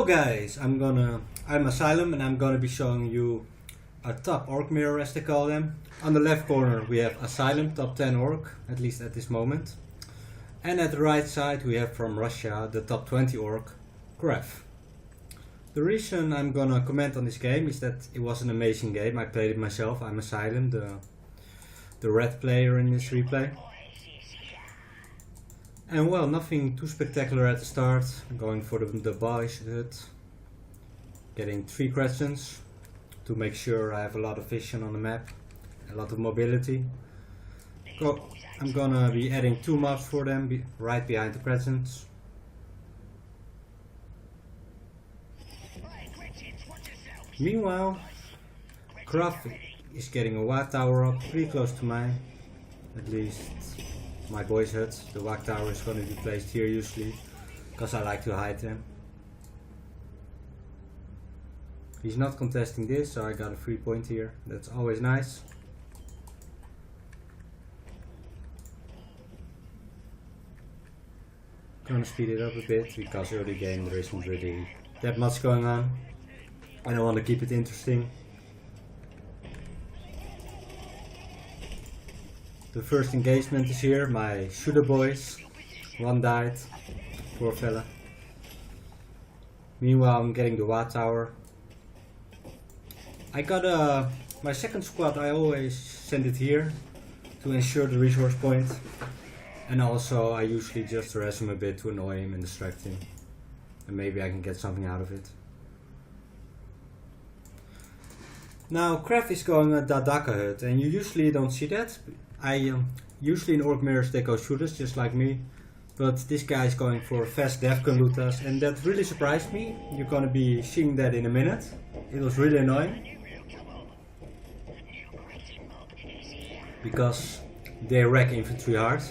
guys, I'm Asylum and I'm gonna be showing you a top orc mirror as they call them. On the left corner we have Asylum, top 10 orc, at least at this moment. And at the right side we have from Russia the top 20 orc, Graff. The reason I'm gonna comment on this game is that it was an amazing game. I played it myself. I'm Asylum, the red player in this replay. And well, nothing too spectacular at the start. I'm going for the boys hut. Getting 3 crescents to make sure I have a lot of vision on the map. A lot of mobility. I'm gonna be adding 2 mobs for them right behind the crescents. Meanwhile, Graff is getting a watch tower up pretty close to mine. At least my boy's hut. The watch tower is going to be placed here usually, because I like to hide them. He's not contesting this, so I got a free point here. That's always nice. Gonna speed it up a bit, because early game there isn't really that much going on. I don't want to keep it interesting. The first engagement is here, my shooter boys. One died, poor fella. Meanwhile I'm getting the watch tower. I got my second squad, I always send it here to ensure the resource point. And also I usually just harass him a bit to annoy him and distract him. And maybe I can get something out of it. Now Graff is going a Dadaka hut, and you usually don't see that. Usually in orc mirrors they go shooters just like me, but this guy is going for fast defcon lootas, and that really surprised me. You're gonna be seeing that in a minute. It was really annoying because they wreck infantry hard,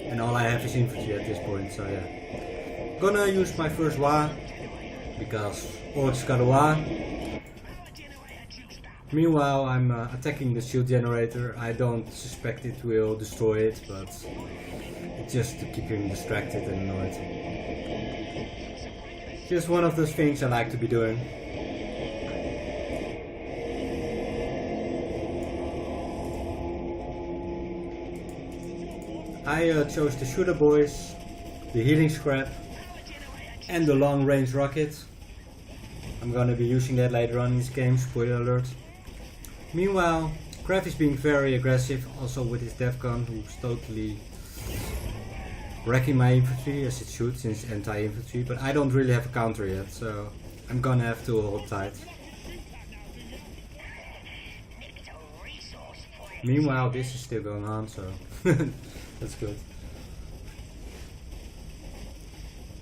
and all I have is infantry at this point. So yeah, gonna use my first Wa because orcs got a Wa. Meanwhile, I'm attacking the shield generator. I don't suspect it will destroy it, but it's just to keep him distracted and annoyed. Just one of those things I like to be doing. I chose the shooter boys, the healing scrap, and the long range rocket. I'm gonna be using that later on in this game, spoiler alert. Meanwhile, Graff is being very aggressive, also with his defcon, who's totally wrecking my infantry as it should, since it's anti-infantry, but I don't really have a counter yet, so I'm gonna have to hold tight. Meanwhile, this is still going on, so that's good.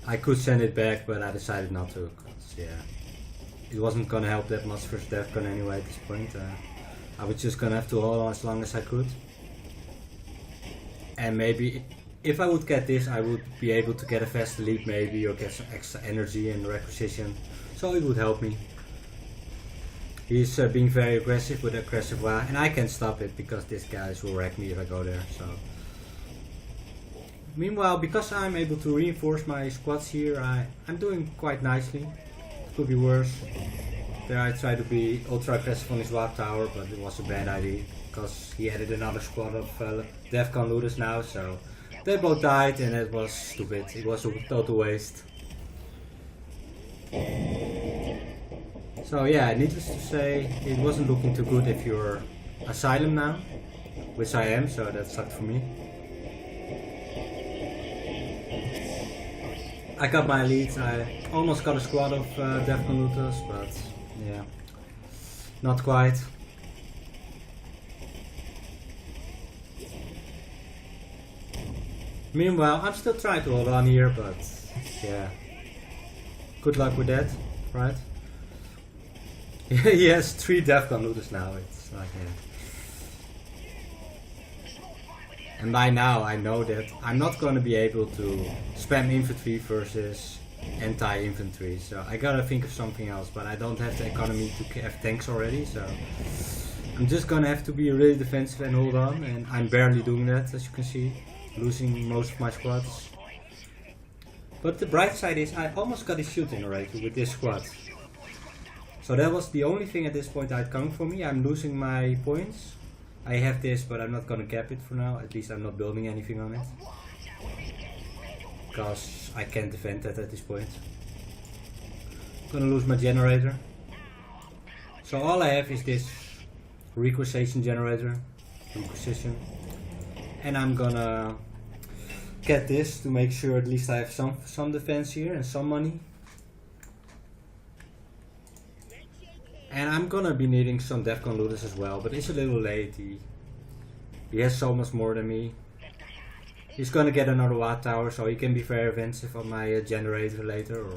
I could send it back, but I decided not to, cause yeah, it wasn't gonna help that much for defcon anyway at this point. I was just gonna have to hold on as long as I could. And maybe if I would get this, I would be able to get a faster leap maybe, or get some extra energy and requisition. So it would help me. He's being very aggressive with aggressive Wa, and I can't stop it because this guys will wreck me if I go there. So meanwhile, because I'm able to reinforce my squads here, I'm doing quite nicely. Could be worse. There I tried to be ultra aggressive on his warp tower, but it was a bad idea because he added another squad of defcon looters now, so they both died and it was stupid. It was a total waste. So yeah, needless to say, it wasn't looking too good if you're Asylum now, which I am, so that sucked for me. I got my lead. I almost got a squad of defcon looters, but yeah, not quite. Meanwhile, I'm still trying to hold on here, but yeah, good luck with that, right? He has 3 defcon looters now. It's like yeah. And by now I know that I'm not gonna be able to spam infantry versus anti-infantry, so I gotta think of something else, but I don't have the economy to have tanks already, so I'm just gonna have to be really defensive and hold on, and I'm barely doing that, as you can see, losing most of my squads. But the bright side is I almost got a shooting already with this squad. So that was the only thing at this point that count for me. I'm losing my points. I have this, but I'm not gonna cap it for now. At least I'm not building anything on it. Because I can't defend that at this point. I'm gonna lose my generator. So all I have is this requisition generator. Requisition. And I'm gonna get this to make sure at least I have some defense here and some money. And I'm gonna be needing some Defcon looters as well, but it's a little late. He has so much more than me. He's gonna get another watt tower, so he can be very offensive on my generator later. Or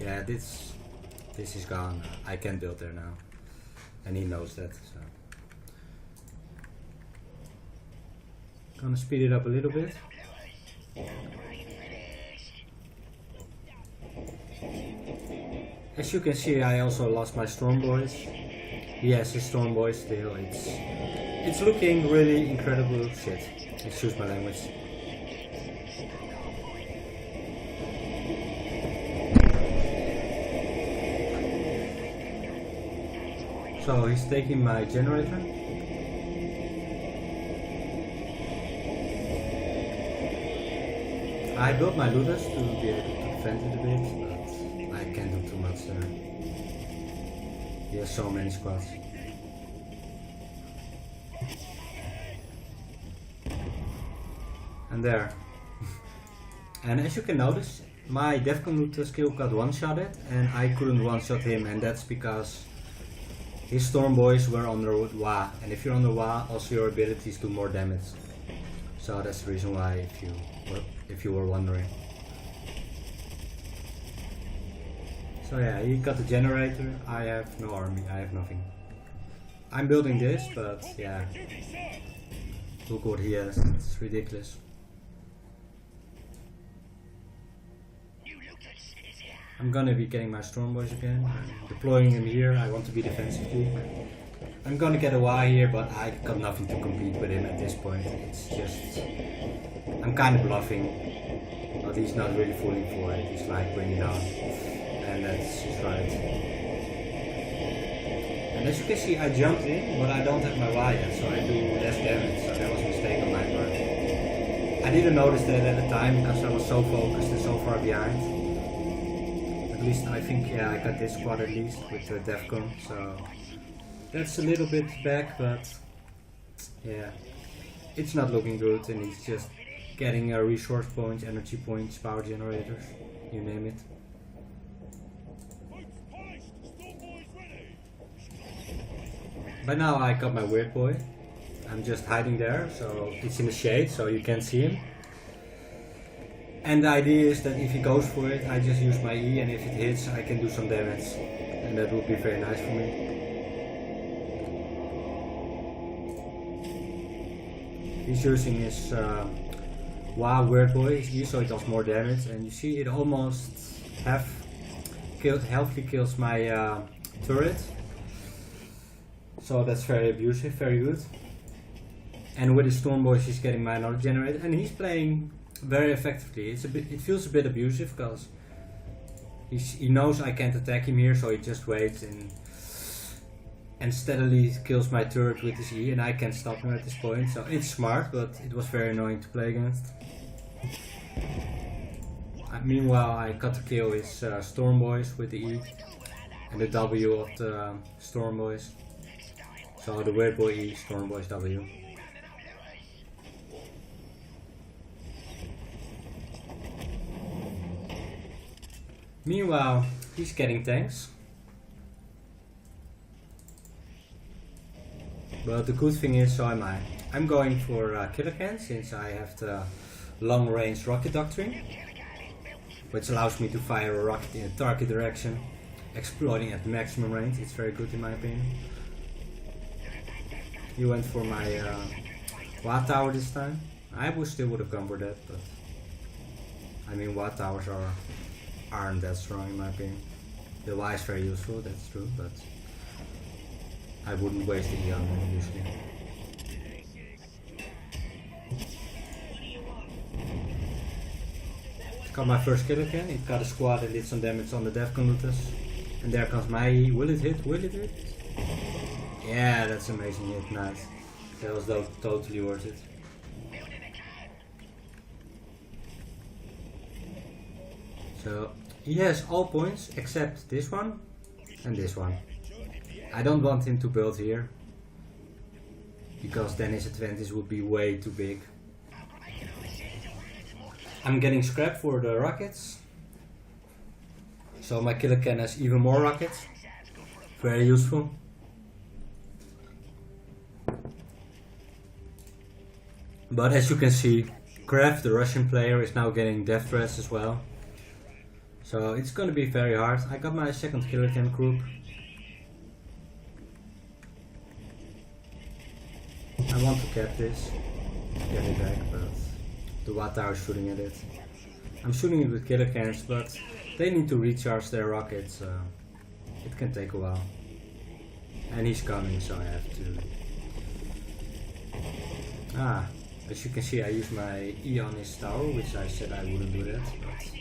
yeah, this is gone. I can't build there now, and he knows that. So gonna speed it up a little bit. As you can see, I also lost my Storm Boys. He has his Storm Boys still. It's looking really incredible shit. Excuse my language. So he's taking my generator. I built my looters to be able to defend it a bit, but I can't do too much there. He has so many squads. And there. And as you can notice, my Defcon looter skill got one-shotted and I couldn't one-shot him, and that's because his Storm Boys were on the Wa, and if you're on the Wa, also your abilities do more damage. So that's the reason why, if you were wondering. So yeah, he got the generator. I have no army, I have nothing. I'm building this, but yeah, look what he has, it's ridiculous. I'm gonna be getting my Storm Boys again, deploying him here. I want to be defensive too. I'm gonna get a Y here, but I got nothing to compete with him at this point. It's just, I'm kind of bluffing, but he's not really falling for it. He's like, bring it on, and that's just right. And as you can see, I jumped in, but I don't have my Y yet, so I do less damage, so that was a mistake on my part. I didn't notice that at the time because I was so focused and so far behind. At least I think, yeah, I got this squad at least with the Defcon, so that's a little bit back, but yeah, it's not looking good, and he's just getting resource points, energy points, power generators, you name it. By now I got my weird boy. I'm just hiding there, so it's in the shade, so you can't see him. And the idea is that if he goes for it, I just use my E, and if it hits, I can do some damage, and that would be very nice for me. He's using his wow weird boy, his E, so it does more damage, and you see it almost healthily kills my turret. So that's very abusive, very good. And with his Storm Boys, he's getting my another generator, and he's playing very effectively. It feels a bit abusive because he knows I can't attack him here, so he just waits and steadily kills my turret with his E, and I can't stop him at this point. So it's smart, but it was very annoying to play against. Meanwhile, I got to kill his Storm Boys with the E and the W of the Storm Boys. So the Weird Boy E, Storm Boys W. Meanwhile, he's getting tanks. But the good thing is, so am I. I'm going for Killa can, since I have the long range rocket doctrine, which allows me to fire a rocket in a target direction, exploding at maximum range. It's very good in my opinion. He went for my watt tower this time. I still would have gone for that, but I mean, watt towers aren't that strong in my opinion. The Y is very useful, that's true, but I wouldn't waste the E on them usually. Got my first kill again. It got a squad and did some damage on the Defcon looters. And there comes my E. Will it hit? Will it hit? Yeah, that's amazing hit. Nice. That was totally worth it. So he has all points except this one and this one. I don't want him to build here, because then his advantage would be way too big. I'm getting scrap for the rockets, so my killer can has even more rockets. Very useful. But as you can see, Graff, the Russian player, is now getting death threats as well. So it's gonna be very hard. I got my second killer can group. I want to cap this, get it back, but the Water is shooting at it. I'm shooting it with killer cans, but they need to recharge their rockets. It can take a while. And he's coming, so I have to... as you can see, I use my E on his tower, which I said I wouldn't do that, but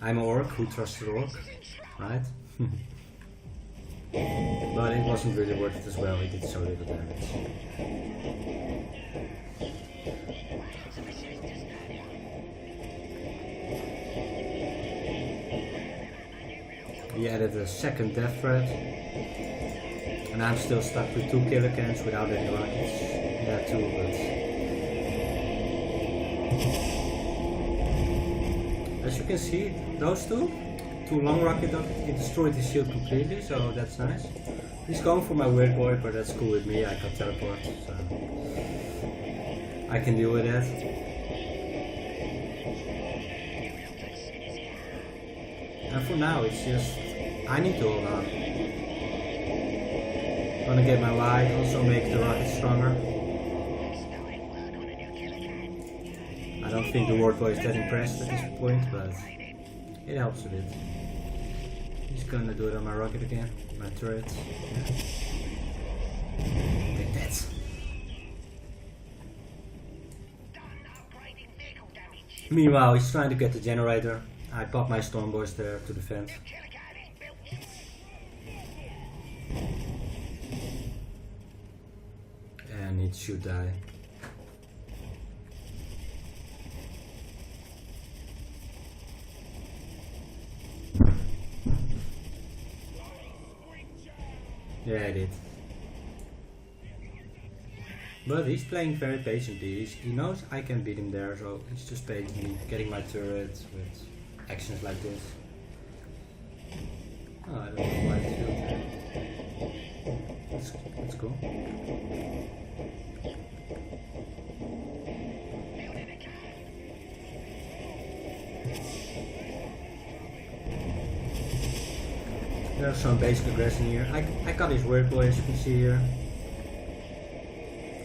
I'm an orc who trusts the orc, right? But it wasn't really worth it as well, it did so little damage. He added a second death threat, and I'm still stuck with 2 killer cans without any rockets. Yeah, 2, but... As you can see, those two long rocket up, it destroyed his shield completely, so that's nice. He's going for my weird boy, but that's cool with me. I got teleport, so I can deal with that. And for now, it's just I need to hold on. Gonna get my Y, also make the rocket stronger. I don't think the ward boy is that impressed at this point, but it helps a bit. He's gonna do it on my rocket again, my turret. Take that. Meanwhile, he's trying to get the generator. I pop my storm boys there to defend. And it should die. Yeah, I did. But he's playing very patiently. He knows I can beat him there, so he's just patiently getting my turret with actions like this. Oh, I don't know why it's built there. That's cool. There's some basic aggression here. I got his word boy, as you can see here.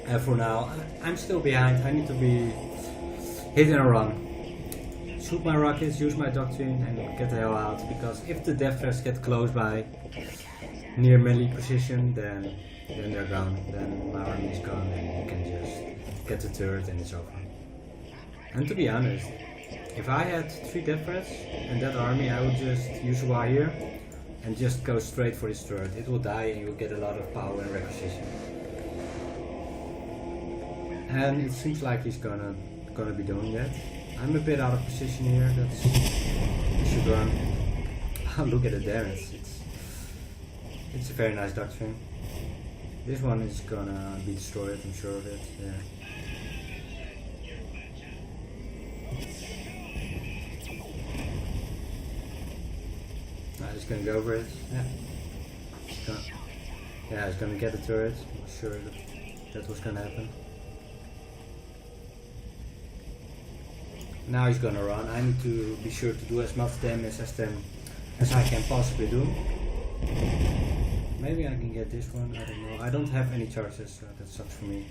And for now, I'm still behind. I need to be hit and run. Shoot my rockets, use my doctrine, and get the hell out. Because if the death threats get close by, near melee position, then they're gone. Then my army is gone, and you can just get the turret and it's over. And to be honest, if I had 3 death threats and that army, I would just use Y here and just go straight for this turret. It will die and you'll get a lot of power and requisition. And it seems like he's gonna be doing that. I'm a bit out of position here, I should run. Look at the damage, it's a very nice doctrine. This one is gonna be destroyed, I'm sure of it, yeah. He's gonna go over it. Yeah. He's gonna get the turret. I'm sure that was gonna happen. Now he's gonna run. I need to be sure to do as much damage as I can possibly do. Maybe I can get this one. I don't know. I don't have any charges, so that sucks for me.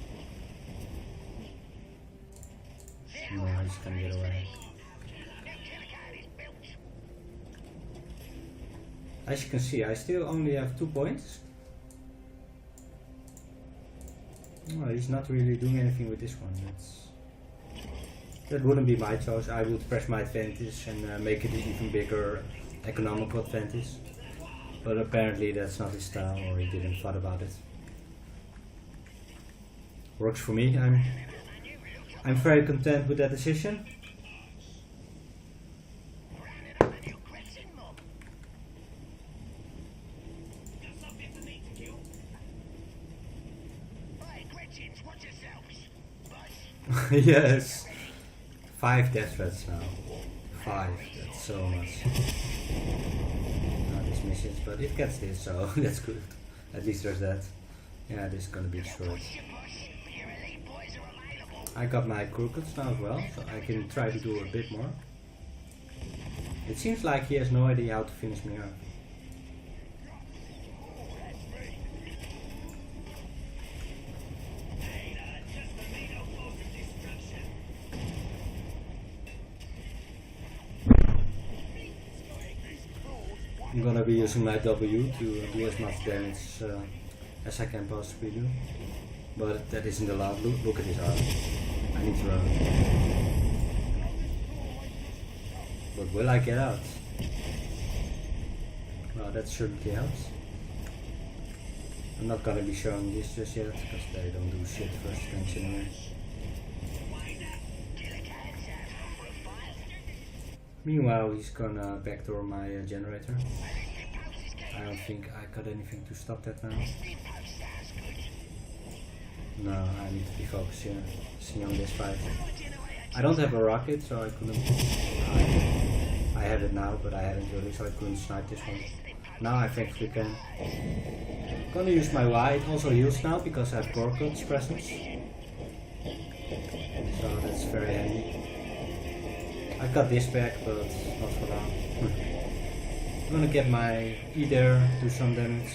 No, he's gonna get away. As you can see, I still only have 2 points. Well, he's not really doing anything with this one. that wouldn't be my choice. I would press my advantage and make it an even bigger economical advantage. But apparently that's not his style, or he didn't thought about it. Works for me. I'm very content with that decision. Yes, 5 death threats now. 5, that's so much. Not these missions, but it gets this, so that's good. At least there's that. Yeah, this is gonna be short. I got my crookeds now as well, so I can try to do a bit more. It seems like he has no idea how to finish me off. I'm gonna be using my W to do as much damage as I can possibly do. But that isn't allowed. Look at his arm. I need to run. But will I get out? Well, that certainly helps. I'm not gonna be showing this just yet, because they don't do shit first things anyway. Meanwhile, he's gonna backdoor my generator. I don't think I got anything to stop that now. No, I need to be focusing on this fight. I don't have a rocket, so I couldn't. I have it now, but I hadn't really, so I couldn't snipe this one. Now I thankfully can. I'm gonna use my Y. It also heals now because I have Gorkut's presence. So that's very handy. I got this back, but not for long. I'm gonna get my E there, do some damage.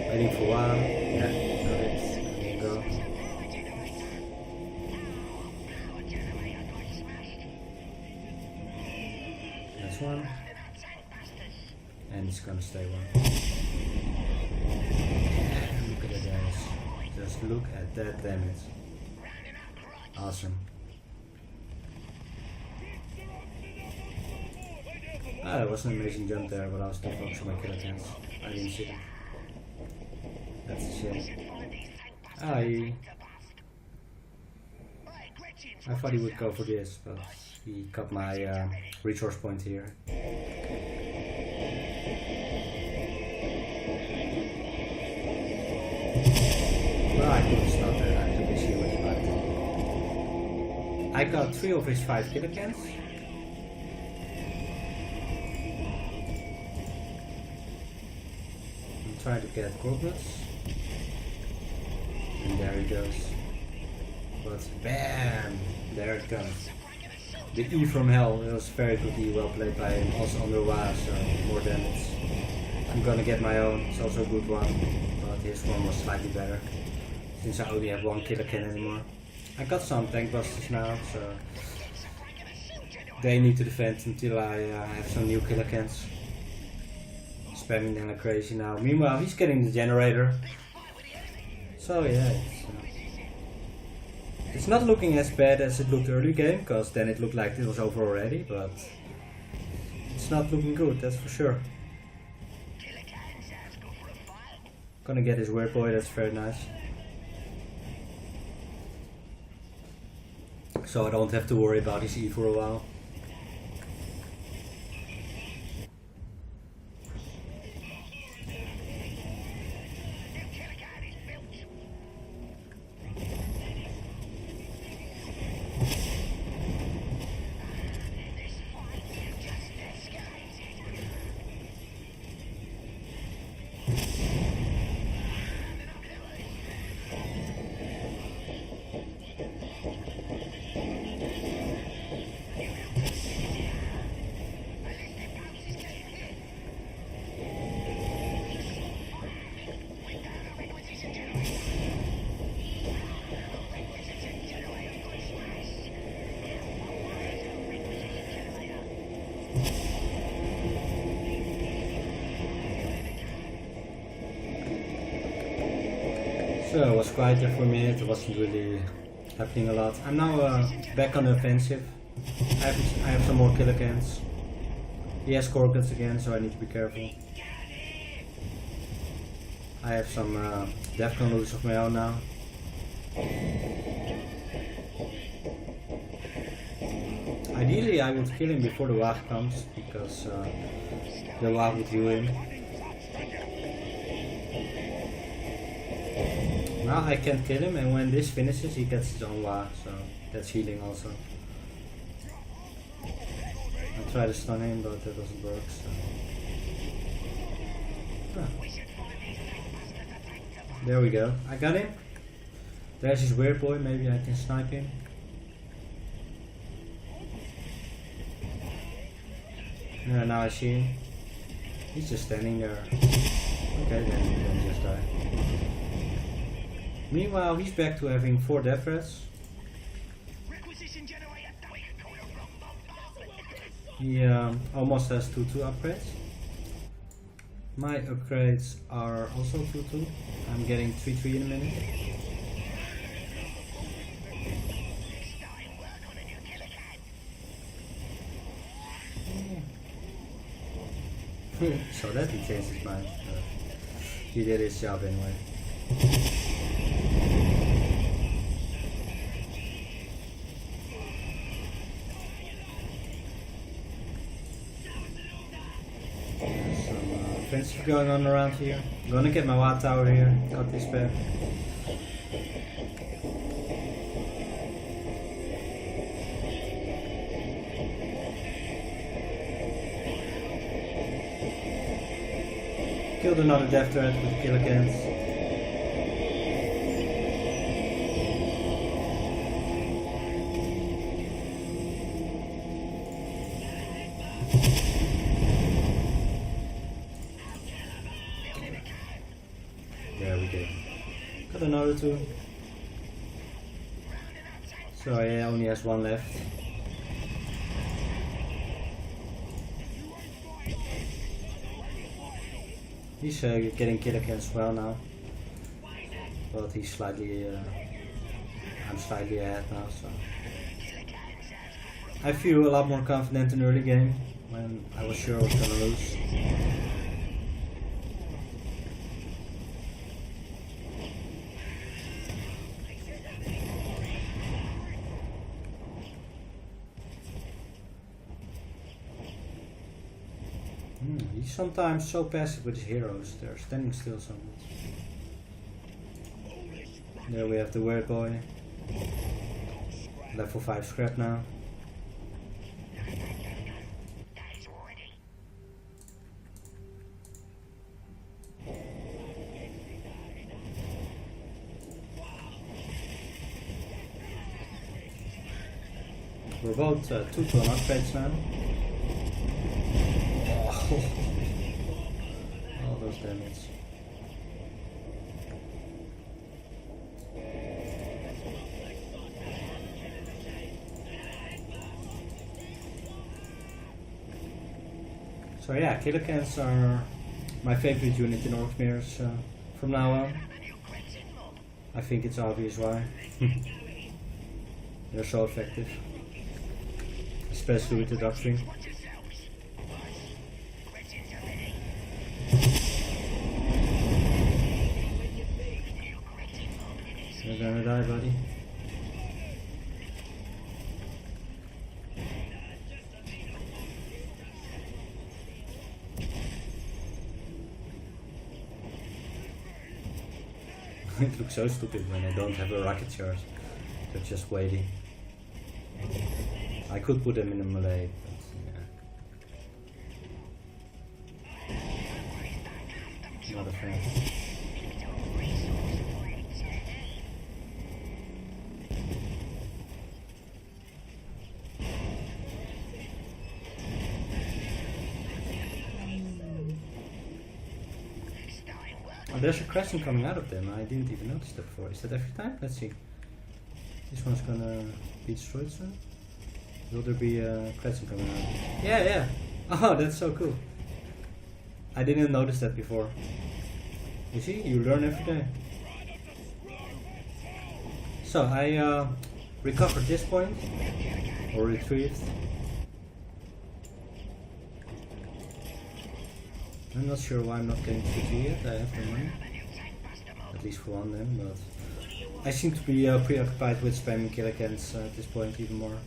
Waiting for a while. Yeah, got it. There you go. That's one. And it's gonna stay one. Look at that damage. Just look at that damage. Awesome. Ah, that was an amazing jump there, but I was still focusing on my kill attempts. I didn't see them. That's a shame. I thought he would go for this, but he cut my resource point here. Well, I couldn't stop that. I took his shield with fight. I got 3 of his 5 kilograms. I'm trying to get coordinates. And there he goes. But bam! There it comes. The E from hell. It was very good E, well played by him. Also on the Y, so more damage. I'm gonna get my own. It's also a good one. But his one was slightly better. Since I only have 1 killer can anymore. I got some tank busters now, so they need to defend until I have some new killer cans. Spamming them like crazy now. Meanwhile, he's getting the generator. So yeah, it's not looking as bad as it looked early game, because then it looked like it was over already, but it's not looking good, that's for sure. Gonna get his weird boy, that's very nice. So I don't have to worry about his E for a while. So it was quiet there for a minute, it wasn't really happening a lot. I'm now back on the offensive. I have some more killer cans. He has Corkins again, so I need to be careful. I have some Defcon loose of my own now. Ideally I would kill him before the Wag comes, because the Wag would heal him. Now I can't kill him, and when this finishes he gets his own Wag, so that's healing also. I tried to stun him, but that doesn't work, so... There we go, I got him. There's his weird boy, maybe I can snipe him. Yeah, now I see him. He's just standing there. Okay, then he just die. Meanwhile, he's back to having 4 death threats. He almost has 2-2 upgrades. My upgrades are also 2-2. I'm getting 3-3 in a minute. So that he changed his mind. He did his job anyway. There's some offensive going on around here. I'm gonna get my watt tower here. Got this back. Killed another death threat with killer cans. There we go. Got another 2. So he only has 1 left. He's getting killer cans as well now, but he's slightly, I'm slightly ahead now, so I feel a lot more confident in early game when I was sure I was gonna lose. He's sometimes so passive with his heroes, they're standing still so much. There we have the weird boy. Level 5 scrap now. We're both 2 on upgrades now. All those damage. So yeah, killer cans are my favorite unit in Orc Mirrors from now on. I think it's obvious why. They're so effective. Especially with the doctrine. You're gonna die, buddy. It looks so stupid when I don't have a rocket charge. They're just waiting. I could put them in a melee, but yeah. Not a fan. Oh, there's a crescent coming out of them. I didn't even notice that before. Is that every time? Let's see. This one's gonna be destroyed soon. Will there be a crescent coming out? Yeah, yeah. Oh, that's so cool. I didn't notice that before. You see, you learn every day. So I recovered this point, or retrieved. I'm not sure why I'm not getting 3G yet. I have the money, at least for one then, but I seem to be preoccupied with spamming killer cans at this point even more.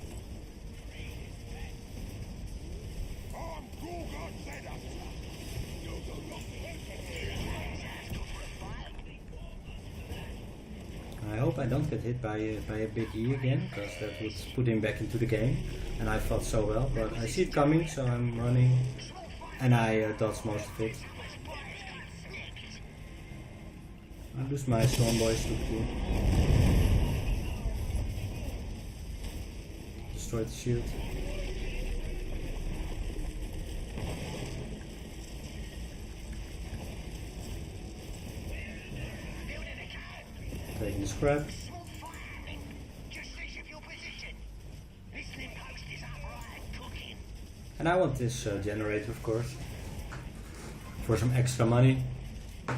I hope I don't get hit by a big E again, because that would put him back into the game, and I fought so well, but I see it coming, so I'm running, and I dodge most of it. I lose my Storm Boys to Q. Destroy the shield. Taking the scrap. And I want this generator, of course, for some extra money. I'm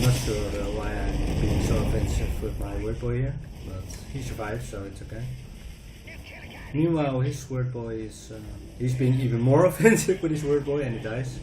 not sure why I'm being so offensive with my word boy here, but he survived, so it's okay. Meanwhile, his word boy is he's being even more offensive with his word boy, and he dies.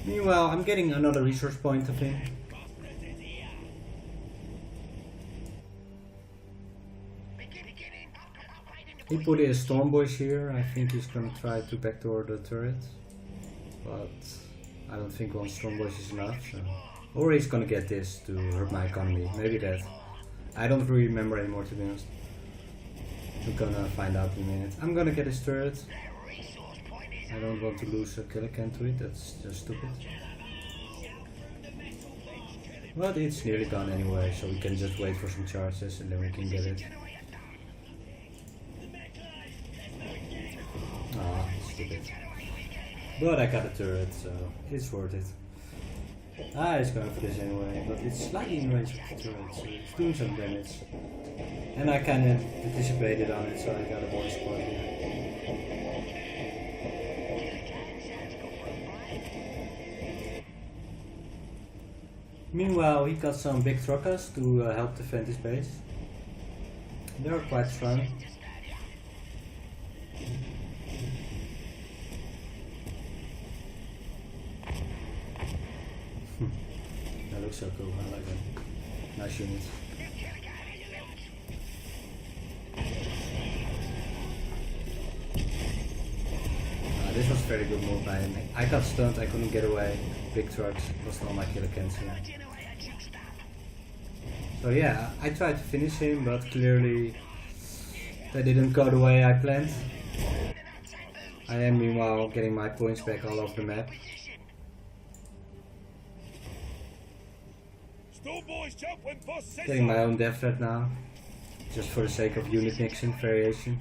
Meanwhile, I'm getting another resource point of him. He put his Storm Boys here. I think he's gonna try to backdoor the turret, but I don't think one Storm Boys is enough. So. Or he's gonna get this to hurt my economy. Maybe that. I don't really remember anymore, to be honest. We're gonna find out in a minute. I'm gonna get his turret. I don't want to lose a killer can to it, that's just stupid. But it's nearly gone anyway, so we can just wait for some charges and then we can get it. Ah, stupid. But I got a turret, so it's worth it. Ah, it's going for this anyway, but it's slightly in range of the turret, so it's doing some damage. And I kinda anticipated on it, so I got a bonus point here. Meanwhile, he got some big truckers to help defend his base. They are quite strong. That looks so cool, I like it. Nice unit. This was a very good move by him. I got stunned, I couldn't get away. Big trucks, lost all my killer cans here. So yeah, I tried to finish him, but clearly that didn't go the way I planned. I am meanwhile getting my points back all over the map. Getting my own death threat now, just for the sake of unit mixing variation.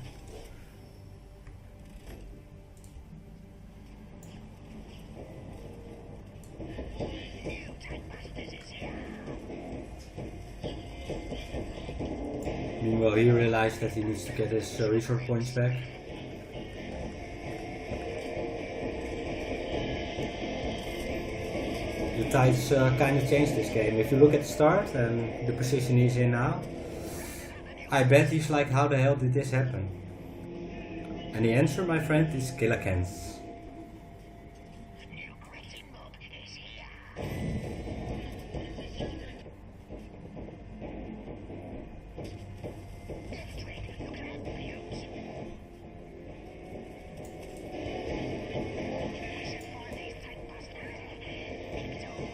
Meanwhile, he realized that he needs to get his resource points back. The tides kind of changed this game. If you look at the start and the position he's in now, I bet he's like, how the hell did this happen? And the answer, my friend, is killer cans.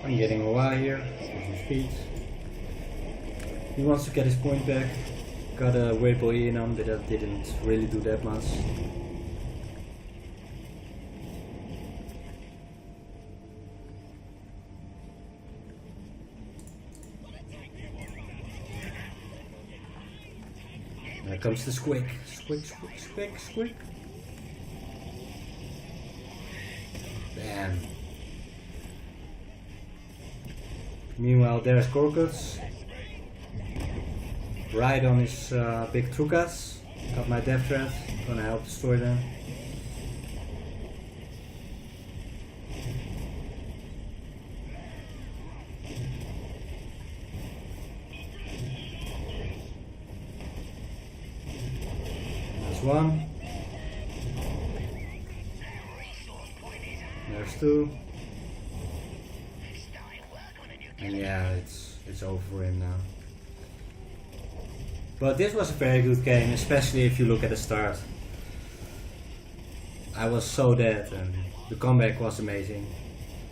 I'm getting a while here, some speed. He wants to get his point back. Got a weird boy in him that didn't really do that much. comes the squeak. Squeak, squeak, squeak, squeak. Bam. Meanwhile, there's Gorguts. Right on his big Trukas. Got my death threat. Gonna help destroy them. There's one. There's two. And yeah, it's over for him now. But this was a very good game, especially if you look at the start. I was so dead and the comeback was amazing.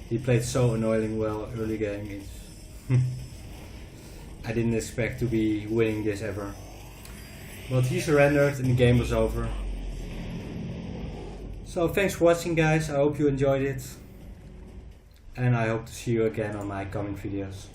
He played so annoyingly well early game. I didn't expect to be winning this ever. But he surrendered and the game was over. So thanks for watching, guys. I hope you enjoyed it. And I hope to see you again on my coming videos.